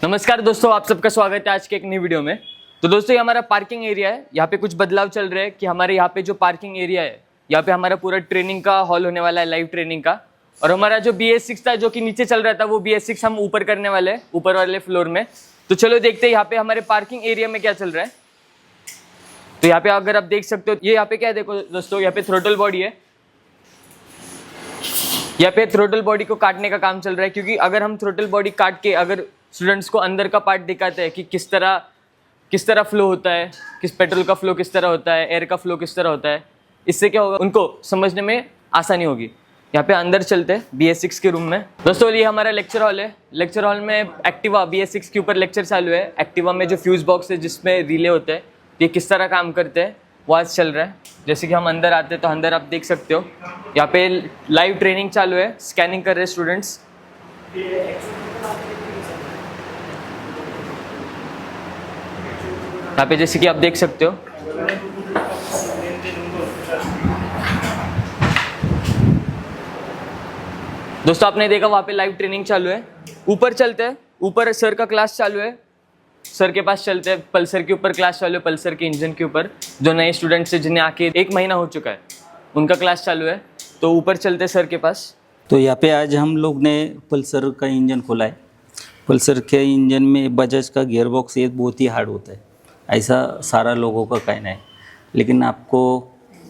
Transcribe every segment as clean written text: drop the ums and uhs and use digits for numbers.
नमस्कार दोस्तों, आप सबका स्वागत है आज के एक नई वीडियो में। तो दोस्तों, ये हमारा पार्किंग एरिया है। यहाँ पे कुछ बदलाव चल रहे हैं कि हमारे यहाँ पे जो पार्किंग एरिया है, यहाँ पे हमारा पूरा ट्रेनिंग का हॉल होने वाला है, लाइव ट्रेनिंग का। और हमारा जो BS6 था, जो कि नीचे चल रहा था, वो BS6 हम ऊपर करने वाले हैं, ऊपर वाले फ्लोर में। तो चलो देखते हैं यहाँ पे हमारे पार्किंग एरिया में क्या चल रहा है। तो यहाँ पे अगर आप देख सकते हो, ये यहाँ पे क्या है, देखो दोस्तों, यहाँ पे थ्रोटल बॉडी है। यहाँ पे थ्रोटल बॉडी को काटने का काम चल रहा है, क्योंकि अगर हम थ्रोटल बॉडी काट के अगर स्टूडेंट्स को अंदर का पार्ट दिखाते हैं कि किस तरह फ्लो होता है, किस पेट्रोल का फ्लो किस तरह होता है, एयर का फ्लो किस तरह होता है, इससे क्या होगा, उनको समझने में आसानी होगी। यहाँ पे अंदर चलते हैं BS6 के रूम में। दोस्तों, ये हमारा लेक्चर हॉल है। लेक्चर हॉल में एक्टिवा BS6 के ऊपर लेक्चर चालू है। एक्टिवा में जो फ्यूज बॉक्स है, जिसमें रिले होते हैं, ये किस तरह काम करते हैं वो आज चल रहा है। जैसे कि हम अंदर आते हैं तो अंदर आप देख सकते हो, यहाँ पे लाइव ट्रेनिंग चालू है, स्कैनिंग कर रहे हैं स्टूडेंट्स। यहाँ पे जैसे कि आप देख सकते हो, दोस्तों आपने देखा वहाँ पे लाइव ट्रेनिंग चालू है। ऊपर चलते हैं, ऊपर सर का क्लास चालू है। सर के पास चलते हैं, पल्सर के ऊपर क्लास चालू है, पल्सर के इंजन के ऊपर। जो नए स्टूडेंट्स हैं, जिन्हें आके 1 महीना हो चुका है, उनका क्लास चालू है। तो ऊपर चलते हैं सर के पास। तो यहाँ पे आज हम लोग ने पल्सर का इंजन खोला है। पल्सर के इंजन में बजाज का गियर बॉक्स ये बहुत ही हार्ड होता है, ऐसा सारा लोगों का कहना है। लेकिन आपको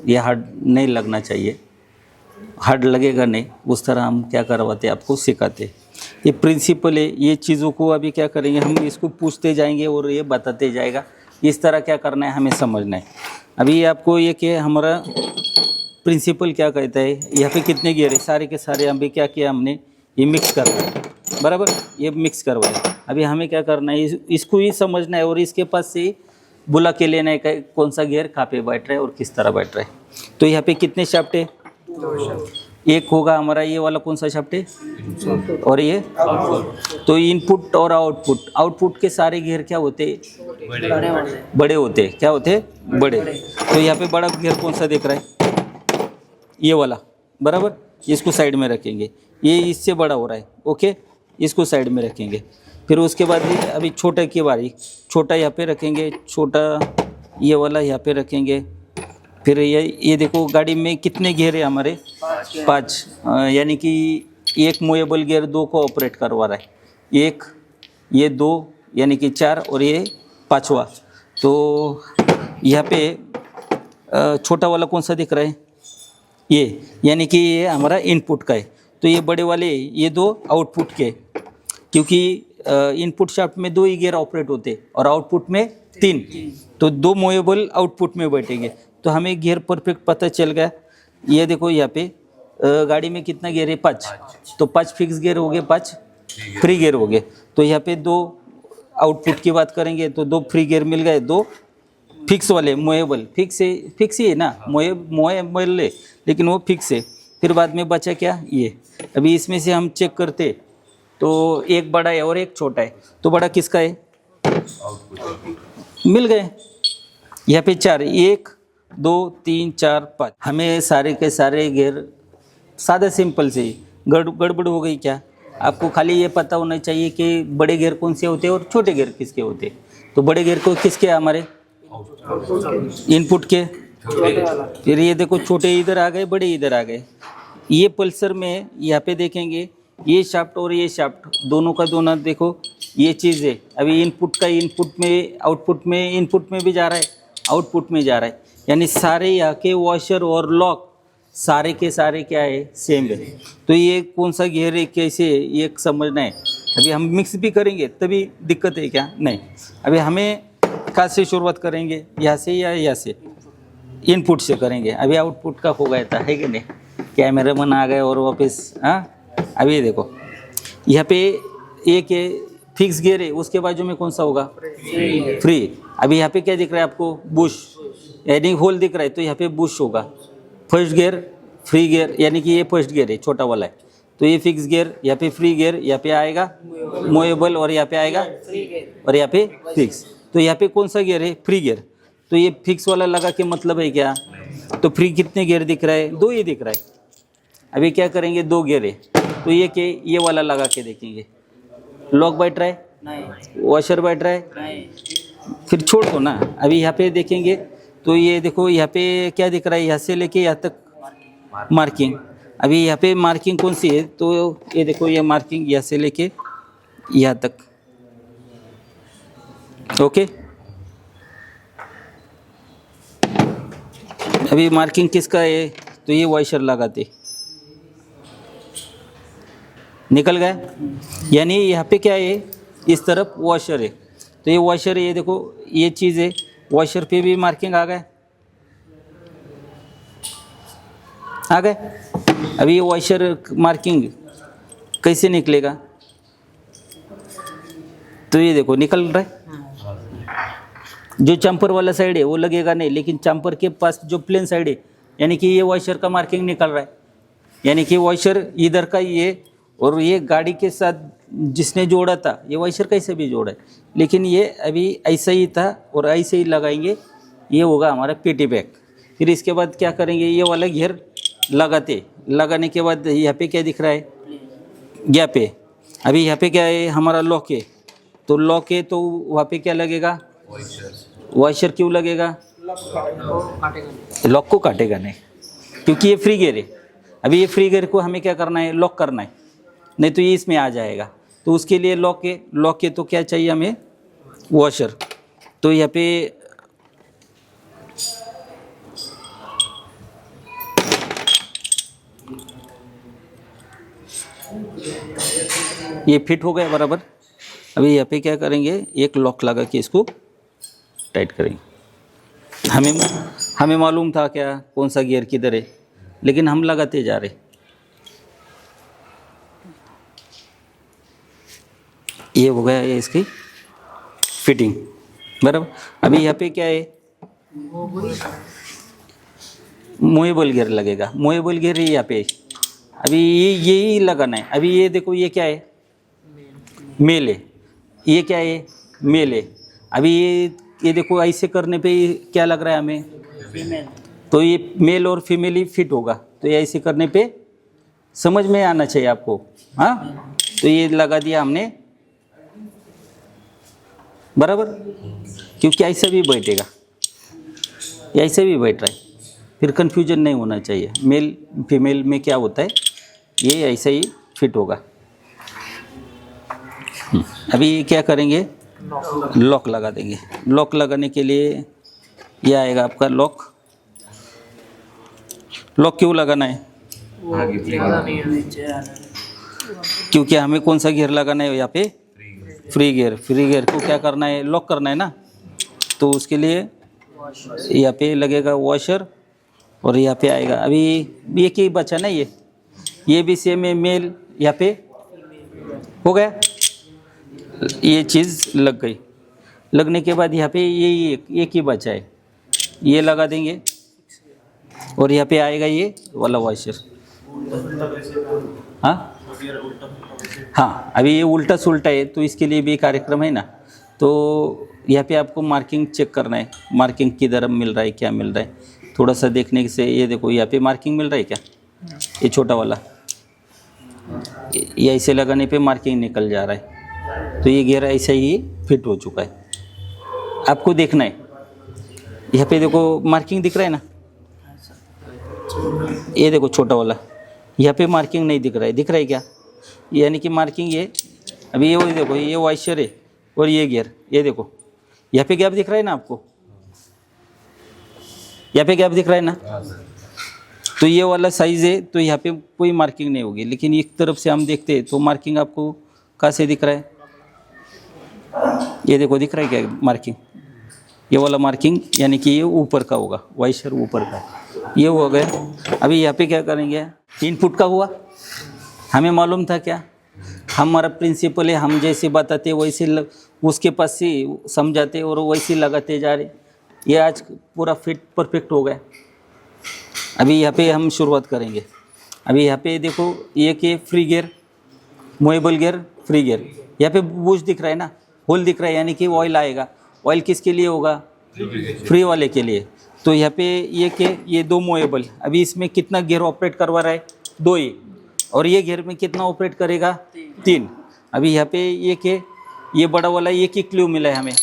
ये हार्ड नहीं लगना चाहिए, हार्ड लगेगा नहीं। उस तरह हम क्या करवाते, आपको सिखाते। ये प्रिंसिपल है। ये चीज़ों को अभी क्या करेंगे, हम इसको पूछते जाएंगे और ये बताते जाएगा इस तरह क्या करना है, हमें समझना है। अभी आपको ये कि हमारा प्रिंसिपल क्या कहता है, यहाँ पे कितने गियर है, सारे के सारे अभी क्या किया हमने, ये मिक्स करवाया, बराबर, ये मिक्स करवाया। अभी हमें क्या करना है, इसको ही समझना है और इसके पास से बुला के लेना है कौन सा गियर कहाँ पे बैठ रहा है और किस तरह बैठ रहा है। तो यहाँ पे कितने शाफ्ट है, एक होगा हमारा ये वाला कौन सा शाफ्ट है, और ये तो इनपुट और आउटपुट के सारे गियर क्या होते, बड़े होते, क्या होते, बड़े। तो यहाँ पे बड़ा गियर कौन सा दिख रहा है, ये वाला, बराबर। इसको साइड में रखेंगे, ये इससे बड़ा हो रहा है, ओके, इसको साइड में रखेंगे। फिर उसके बाद अभी छोटे की बारी, छोटा यहाँ पे रखेंगे, छोटा ये वाला यहाँ पे रखेंगे। फिर ये देखो, गाड़ी में कितने गियर है हमारे, 5, यानी कि एक मूवेबल गियर 2 को ऑपरेट करवा रहा है, एक, ये 2, यानी कि 4, और ये 5वां। तो यहाँ पे छोटा वाला कौन सा दिख रहा है, ये, यानी कि ये हमारा इनपुट का है। तो ये बड़े वाले ये 2 आउटपुट के, क्योंकि इनपुट शाफ्ट में 2 ही गियर ऑपरेट होते और आउटपुट में 3, तो 2 मूवेबल आउटपुट में बैठेंगे। तो हमें गियर परफेक्ट पता चल गया। ये देखो यहाँ पे गाड़ी में कितना गियर है, 5, तो 5 फिक्स गियर हो गए, 5 फ्री गियर हो गए। तो यहाँ पे 2 आउटपुट की बात करेंगे तो 2 फ्री गियर मिल गए, 2 फिक्स वाले मूवेबल, फिक्स ही है ना, मूवेबल है लेकिन वो फिक्स है। फिर बाद में बचा क्या, ये। अभी इसमें से हम चेक करते तो एक बड़ा है और एक छोटा है, तो बड़ा किसका है, मिल गए। यहाँ पे 4, 1 2 3 4 5, हमें सारे के सारे गियर सादा सिंपल से गड़बड़ हो गई क्या, आपको खाली ये पता होना चाहिए कि बड़े गियर कौन से होते हैं और छोटे गियर किसके होते हैं। तो बड़े गियर को किसके, हमारे इनपुट के। फिर ये देखो, छोटे इधर आ गए, बड़े इधर आ गए। ये पल्सर में यहाँ पे देखेंगे, ये शाफ्ट और ये शाफ्ट दोनों का दोनों देखो, ये चीज़ है। अभी इनपुट का इनपुट में, आउटपुट में, इनपुट में भी जा रहा है, आउटपुट में जा रहा है, यानी सारे यहाँ के वॉशर और लॉक सारे के सारे क्या है, सेम है। तो ये कौन सा गियर है, कैसे, ये समझना है। अभी हम मिक्स भी करेंगे तभी दिक्कत है क्या, नहीं। अभी हमें कहाँ से शुरुआत करेंगे, यहाँ से या यहाँ से, इनपुट से करेंगे। अभी आउटपुट का हो गया था, है कि नहीं, कैमरामैन आ गए और वापस, हाँ। अभी ये देखो, यहाँ पे एक फिक्स गियर है, उसके बाजू में कौन सा होगा, फ्री। अभी यहाँ पे क्या दिख रहा है आपको, बुश, यानी होल दिख रहा है, तो यहाँ पे बुश होगा। फर्स्ट गियर, फ्री गियर, यानी कि ये फर्स्ट गियर है, छोटा वाला है, तो ये फिक्स गियर, यहाँ पे फ्री गियर, यहाँ पे आएगा मूवेबल, और यहाँ पे आएगा, और यहाँ पे फिक्स। तो यहाँ पे कौन सा गियर है, फ्री गियर। तो ये फिक्स वाला लगा के मतलब है क्या, तो फ्री कितने गियर दिख रहा है, 2 ही दिख रहा है। अभी क्या करेंगे, 2 गियर है, तो ये वाला लगा के देखेंगे, लॉक बैठ रहा है, वॉशर बैठ रहा है, फिर छोड़ दो ना। अभी यहाँ पे देखेंगे तो ये देखो यहाँ पे क्या दिख रहा है, यहाँ से लेके यहाँ तक मार्किंग। अभी यहाँ पे मार्किंग कौन सी है, तो ये देखो ये मार्किंग यहाँ से लेके यहाँ तक। ओके, अभी मार्किंग किसका है, तो ये वॉशर लगाते, निकल गया। यानी यहाँ पे क्या है, इस तरफ वॉशर है, तो ये वॉशर है, ये देखो ये चीज़ है, वॉशर पे भी मार्किंग आ गए, आ गए। अभी ये वॉशर मार्किंग कैसे निकलेगा, तो ये देखो निकल रहा है। जो चंपर वाला साइड है वो लगेगा नहीं, लेकिन चंपर के पास जो प्लेन साइड है, यानी कि ये वॉशर का मार्किंग निकल रहा है। यानी कि वॉशर इधर का ये, और ये गाड़ी के साथ जिसने जोड़ा था ये वॉशर कैसे भी जोड़ा है, लेकिन ये अभी ऐसा ही था और ऐसे ही लगाएंगे, ये होगा हमारा पीटी बैग। फिर इसके बाद क्या करेंगे, ये वाला घेर लगाते, लगाने के बाद यहाँ पे क्या दिख रहा है, गैप है। अभी यहाँ पे क्या है, हमारा लॉक है, तो लॉक है तो वहाँ पे क्या लगेगा, वॉशर क्यों लगेगा, लॉक को काटेगा नहीं, क्योंकि ये फ्री गियर है। अभी ये फ्री गियर को हमें क्या करना है, लॉक करना है, नहीं तो ये इसमें आ जाएगा। तो उसके लिए लॉक है, लॉक है तो क्या चाहिए हमें, वॉशर। तो यहाँ पे ये फिट हो गया बराबर। अभी यहाँ पे क्या करेंगे, एक लॉक लगा के इसको टाइट करेंगे। हमें मालूम था क्या कौन सा गियर किधर है, लेकिन हम लगाते जा रहे। ये हो गया ये इसकी फिटिंग बराबर। अभी यहाँ पे क्या है, मूवेबल गियर लगेगा, मूवेबल गियर यहाँ पे। अभी ये यही लगाना है। अभी ये देखो ये क्या है, मेल है, ये क्या है, मेल है। अभी ये देखो ऐसे करने पे क्या लग रहा है हमें, फीमेल। तो ये मेल और फीमेल ही फिट होगा, तो ये ऐसे करने पे समझ में आना चाहिए आपको। हाँ, तो ये लगा दिया हमने बराबर, क्योंकि ऐसा भी बैठेगा, ये ऐसे भी बैठ रहा है, फिर कन्फ्यूजन नहीं होना चाहिए। मेल फीमेल में क्या होता है, ये ऐसे ही फिट होगा। अभी क्या करेंगे, लॉक लगा देंगे। लॉक लगाने के लिए ये आएगा आपका लॉक। लॉक क्यों लगाना है, क्योंकि हमें कौन सा गियर लगाना है यहाँ पे, फ्री गियर। फ्री गियर को क्या करना है, लॉक करना है ना, तो उसके लिए यहाँ पे लगेगा वॉशर और यहाँ पे आएगा। अभी ये की बचा ना, ये भी सेम है, मेल यहाँ पे हो गया। ये चीज़ लग गई, लगने के बाद यहाँ पे ये एक ही बचा है, ये लगा देंगे और यहाँ पे आएगा ये वाला वॉशर। हाँ हाँ, अभी ये उल्टा सुल्टा है, तो इसके लिए भी कार्यक्रम है ना। तो यहाँ पे आपको मार्किंग चेक करना है, मार्किंग किधर मिल रहा है, क्या मिल रहा है। थोड़ा सा देखने से ये देखो यहाँ पे मार्किंग मिल रहा है क्या, ये छोटा वाला, ये ऐसे लगाने पे मार्किंग निकल जा रहा है। तो ये गियर ऐसा ही फिट हो चुका है। आपको देखना है, यहाँ पे देखो मार्किंग दिख रहा है ना, ये देखो छोटा वाला, यहाँ पे मार्किंग नहीं दिख रहा है, दिख रहा है क्या, यानी कि मार्किंग ये। अभी ये देखो ये वॉशर है और ये गियर, ये देखो यहाँ पे गैप दिख रहा है ना आपको, यहाँ पे गैप दिख रहा है ना। तो ये वाला साइज़ है, तो यहाँ पे कोई मार्किंग नहीं होगी। लेकिन एक तरफ से हम देखते हैं तो मार्किंग आपको कहाँ से दिख रहा है, ये देखो दिख रहा है क्या मार्किंग, ये वाला मार्किंग, यानी कि ये ऊपर का होगा, वॉशर ऊपर का, ये हो गया। अभी यहाँ पे क्या करेंगे, इनपुट का हुआ, हमें मालूम था क्या, हमारा प्रिंसिपल है, हम जैसे बताते वैसे उसके पास से समझाते और वैसे लगाते जा रहे। ये आज पूरा फिट परफेक्ट हो गया। अभी यहाँ पे हम शुरुआत करेंगे। अभी यहाँ पे देखो ये कि free gear, movable gear, free gear, यहाँ पे बूश दिख रहा है ना, होल दिख रहा है, यानी कि ऑयल आएगा। ऑयल किसके लिए होगा, फ्री वाले के लिए। तो यहाँ पे ये कि ये दो मूवेबल, अभी इसमें कितना गियर ऑपरेट करवा रहा है, 2 ही, और ये गियर में कितना ऑपरेट करेगा, 3। अभी यहाँ पे ये कि ये बड़ा वाला एक ही क्लू मिला है हमें।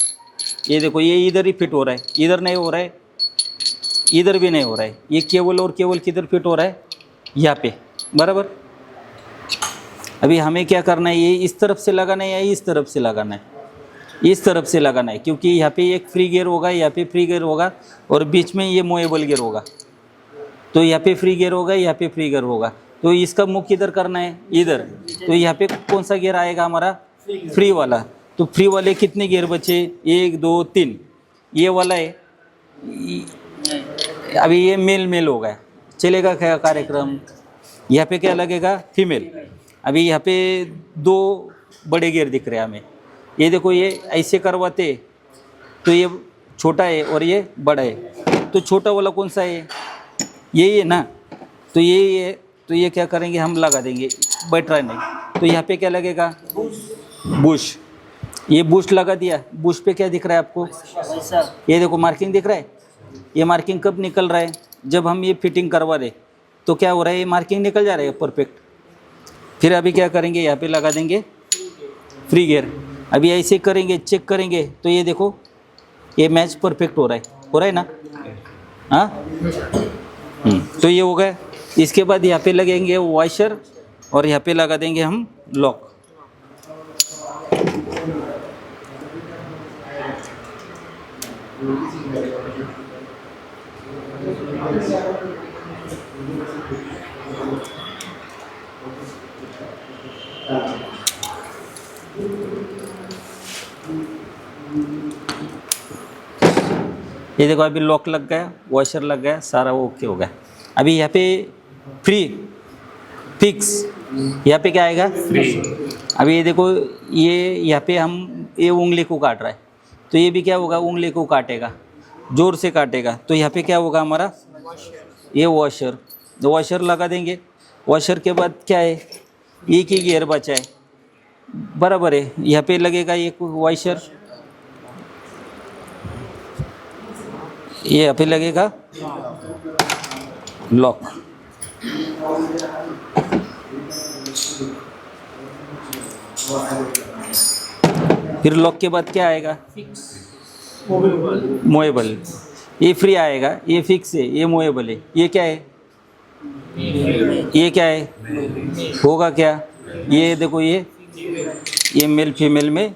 ये देखो ये इधर ही फिट हो रहा है, इधर नहीं हो रहा है, इधर भी नहीं हो रहा है। ये केवल और केवल किधर फिट हो रहा है, यहाँ पे, बराबर। अभी हमें क्या करना है, ये इस तरफ से लगाना है या इस तरफ से लगाना है? इस तरफ से लगाना है, क्योंकि यहाँ पे एक फ्री गियर होगा, यहाँ पे फ्री गियर होगा और बीच में ये मूवेबल गियर होगा। तो यहाँ पे फ्री गियर होगा, यहाँ पे फ्री गियर होगा। तो इसका मुख किधर करना है, इधर। तो यहाँ पे कौन सा गियर आएगा हमारा, फ्री वाला। तो फ्री वाले कितने गियर बचे, 1 2 3। ये वाला है, अभी ये मेल मेल हो गया, चलेगा क्या कार्यक्रम। यहाँ पे क्या लगेगा, फीमेल। अभी यहाँ पे 2 बड़े गियर दिख रहे हैं हमें। ये देखो ये ऐसे करवाते तो ये छोटा है और ये बड़ा है। तो छोटा वाला कौन सा है, ये ना। तो ये तो ये क्या करेंगे, हम लगा देंगे, बैठ रहा नहीं। तो यहाँ पे क्या लगेगा, बुश। ये बुश लगा दिया। बुश पे क्या दिख रहा है आपको, ये देखो मार्किंग दिख रहा है। ये मार्किंग कब निकल रहा है, जब हम ये फिटिंग करवा रहे तो क्या हो रहा है, ये मार्किंग निकल जा रहा है परफेक्ट। फिर अभी क्या करेंगे, यहाँ पे लगा देंगे फ्री गियर। अभी ऐसे करेंगे, चेक करेंगे तो ये देखो ये मैच परफेक्ट हो रहा है ना। हाँ तो ये हो गया। इसके बाद यहाँ पे लगेंगे वॉशर और यहाँ पे लगा देंगे हम लॉक। ये देखो अभी लॉक लग गया, वॉशर लग गया, सारा ओके हो गया। अभी यहाँ पे फ्री फिक्स, यहाँ पे क्या आएगा, फ्री। अभी ये देखो ये यहाँ पे हम ये उंगली को काट रहा है, तो ये भी क्या होगा, उंगली को काटेगा, जोर से काटेगा। तो यहाँ पे क्या होगा हमारा, ये वॉशर। वॉशर लगा देंगे। वॉशर के बाद क्या है, एक ही गियर बचा है, बराबर है। यहाँ पे लगेगा एक वॉशर, ये यहाँ पे लगेगा लॉक। फिर लॉक के बाद क्या आएगा, मूवेबल। ये फ्री आएगा, ये फिक्स है, ये मूवेबल है। ये क्या है, ये क्या है, होगा क्या, ये देखो ये मेल फीमेल में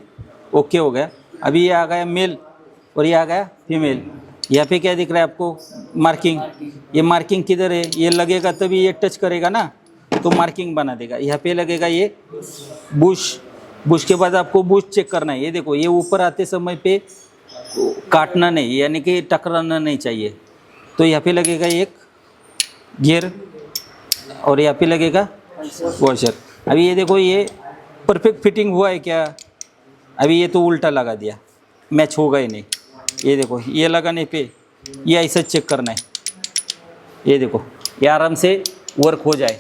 ओके हो गया। अभी ये आ गया मेल और ये आ गया फीमेल। यहाँ पे क्या दिख रहा है आपको, मार्किंग। ये मार्किंग किधर है, ये लगेगा तभी ये टच करेगा ना, तो मार्किंग बना देगा। यहाँ पे लगेगा ये बुश। बुश के बाद आपको बुश चेक करना है। ये देखो ये ऊपर आते समय पे काटना नहीं, यानी कि टकराना नहीं चाहिए। तो यहाँ पे लगेगा एक गियर और यहाँ पे लगेगा वॉशर। अभी ये देखो ये परफेक्ट फिटिंग हुआ है क्या, अभी ये तो उल्टा लगा दिया, मैच होगा ही नहीं। ये देखो ये लगाने पे ये ऐसा चेक करना है। ये देखो ये आराम से वर्क हो जाए,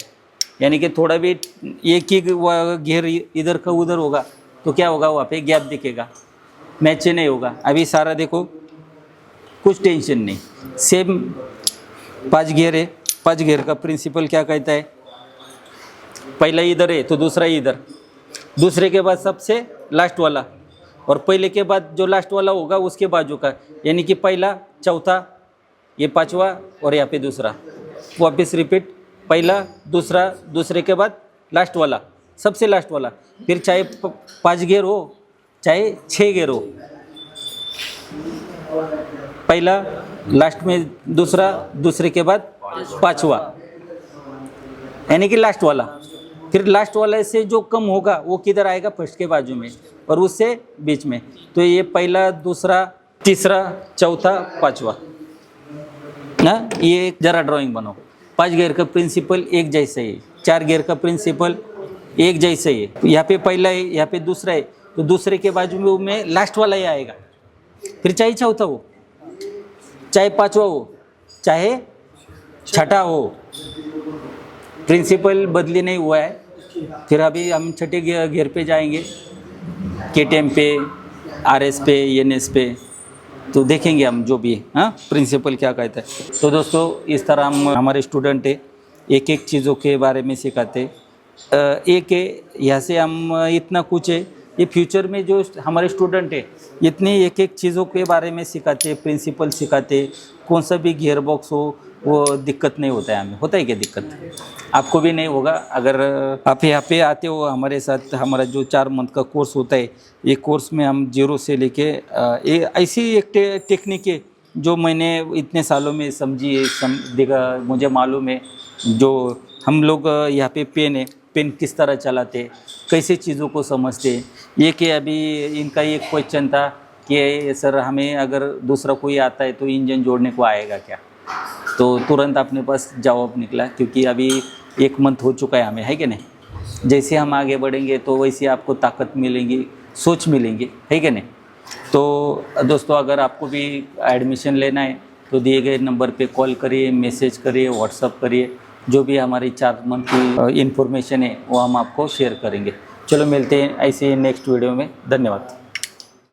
यानी कि थोड़ा भी एक ही गियर इधर का उधर होगा तो क्या होगा, वहाँ पे गैप दिखेगा, मैच नहीं होगा। अभी सारा देखो कुछ टेंशन नहीं, सेम 5 गियर है। 5 गियर का प्रिंसिपल क्या कहता है, पहला इधर है तो दूसरा इधर, दूसरे के बाद सबसे लास्ट वाला और पहले के बाद जो लास्ट वाला होगा उसके बाजू का, यानी कि पहला, चौथा, ये 5वां और यहाँ पे दूसरा। वापस रिपीट, पहला, दूसरा, दूसरे के बाद लास्ट वाला, सबसे लास्ट वाला। फिर चाहे 5 गियर हो चाहे 6 गियर हो, पहला, लास्ट में दूसरा, दूसरे के बाद 5वां, यानी कि लास्ट वाला। फिर लास्ट वाले से जो कम होगा वो किधर आएगा, फर्स्ट के बाजू में और उससे बीच में। तो ये पहला, दूसरा, तीसरा, चौथा, 5वां ना। ये जरा ड्राइंग बनाओ। 5 गियर का प्रिंसिपल एक जैसा है, 4 गियर का प्रिंसिपल एक जैसा है। यहाँ पे पहला है, यहाँ पे दूसरा है, तो दूसरे के बाजू में लास्ट वाला ही आएगा। फिर चाहे चौथा हो, चाहे 5वां हो, चाहे छठा हो, प्रिंसिपल बदली नहीं हुआ है। फिर अभी हम छठे गियर पे जाएंगे, KTM पे, RS पे, NS पे, तो देखेंगे हम जो भी हाँ प्रिंसिपल क्या कहता है। तो दोस्तों इस तरह हम हमारे स्टूडेंट है, एक एक चीज़ों के बारे में सिखाते। एक है यहाँ से हम इतना कुछ है, ये फ्यूचर में जो हमारे स्टूडेंट है इतनी एक एक चीज़ों के बारे में सिखाते, प्रिंसिपल सिखाते, कौन सा भी गियर बॉक्स हो वो दिक्कत नहीं होता है हमें। होता है क्या दिक्कत? आपको भी नहीं होगा अगर आप यहाँ पे आते हो हमारे साथ। हमारा जो 4 मंथ का कोर्स होता है, ये कोर्स में हम जीरो से लेके ऐसी एक टेक्निक है जो मैंने इतने सालों में समझी है, देखा, मुझे मालूम है। जो हम लोग यहाँ पे पेन किस तरह चलाते, कैसे चीज़ों को समझते। ये कि अभी इनका एक क्वेश्चन था कि सर हमें अगर दूसरा कोई आता है तो इंजन जोड़ने को आएगा क्या? तो तुरंत अपने पास जवाब निकला, क्योंकि अभी 1 मंथ हो चुका है हमें, है कि नहीं? जैसे हम आगे बढ़ेंगे तो वैसे आपको ताकत मिलेंगी, सोच मिलेंगी, है कि नहीं? तो दोस्तों अगर आपको भी एडमिशन लेना है तो दिए गए नंबर पे कॉल करिए, मैसेज करिए, व्हाट्सअप करिए। जो भी हमारी 4 मंथ की इन्फॉर्मेशन है वो हम आपको शेयर करेंगे। चलो मिलते हैं ऐसे नेक्स्ट वीडियो में। धन्यवाद।